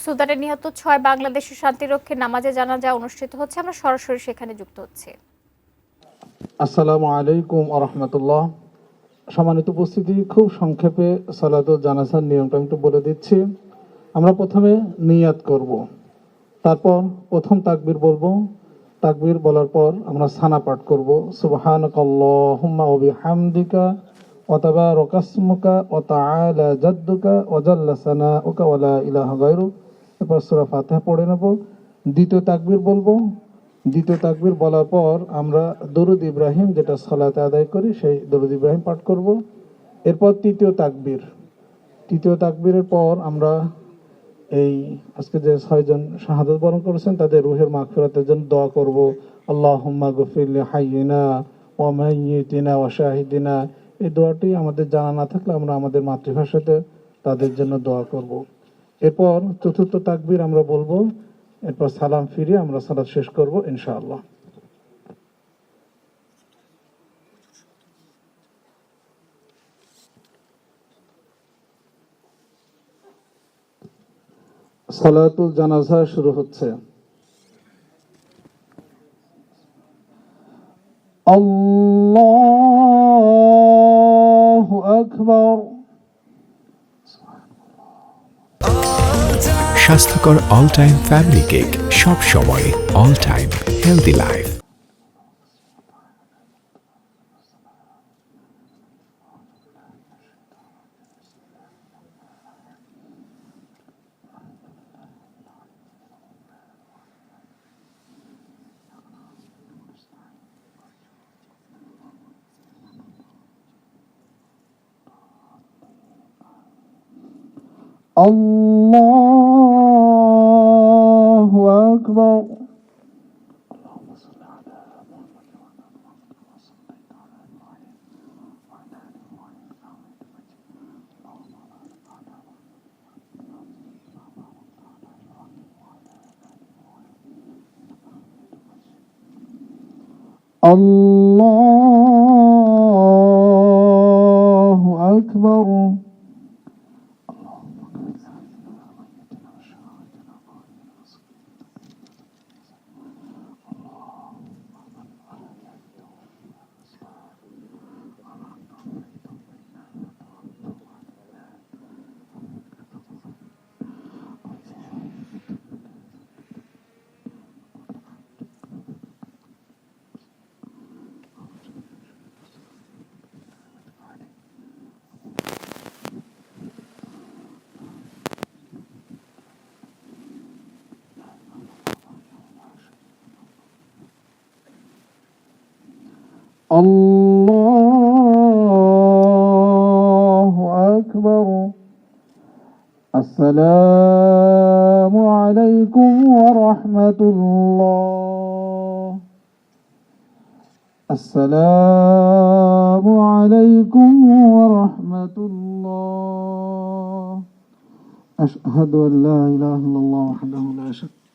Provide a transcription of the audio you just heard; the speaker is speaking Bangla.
সুদানে নিহত ৬ বাংলাদেশি শান্তিরক্ষী নামাজে জানাজা অনুষ্ঠিত হচ্ছে। আমরা সরাসরি সেখানে যুক্ত হচ্ছি। আসসালামু আলাইকুম ওয়া রাহমাতুল্লাহ। সম্মানিত উপস্থিতি, খুব সংক্ষেপে সালাতুল জানাজার নিয়মটা একটু বলে দিচ্ছি। আমরা প্রথমে নিয়াত করব, তারপর প্রথম তাকবীর বলবো। তাকবীর বলার পর আমরা সানা পাঠ করব, সুবহানাকাল্লাহুম্মা ওয়া বিহামদিকা ওয়া তাবারাকা ইসমুকা ওয়া তাআলা জাদ্দুকা ওয়া জাল্লা সানাউকা ওয়া লা ইলাহা গায়রুক। এরপর সূরা ফাতিহা পড়ে নেব। দ্বিতীয় তাকবীর বলবো। দ্বিতীয় তাকবীর বলার পর আমরা দরুদ ইব্রাহিম, যেটা সালাতে আদায় করি, সেই দরুদ ইব্রাহিম পাঠ করব। এরপর তৃতীয় তাকবীর। তৃতীয় তাকবীরের পর আমরা এই আজকে যে 6 জন শাহাদাত বরণ করেছেন তাদের রুহের মাগফিরাতের জন্য দোয়া করব। আল্লাহুম্মা গফির লি হাইয়িনা ওয়া মাইয়িতিনা ওয়া শাহিদিনা। এই দোয়াটি আমাদের জানা না থাকলে আমরা আমাদের মাতৃভাষাতে তাদের জন্য দোয়া করব। এরপর চতুর্থ তাকবীর আমরা বলবো। এরপর সালাম ফিরিয়ে আমরা সালাত শেষ করব ইনশাআল্লাহ। সালাতুল জানাজা শুরু হচ্ছে। আল্লাহু আকবার। স্বাস্থ্যকর অল টাইম ফ্যামিলি কেক, সব সময় অল টাইম হেলদি লাইফ। আল্লাহু আকবার। আল্লাহু আকবার। আল্লাহু আকবার। আসসালামু আলাইকুম ওয়া রাহমাতুল্লাহ। আসসালামু আলাইকুম ওয়া রাহমাতুল্লাহ। আশহাদু আল্লা ইলাহা ইল্লাল্লাহ ওয়াহদাহু লা শারীকা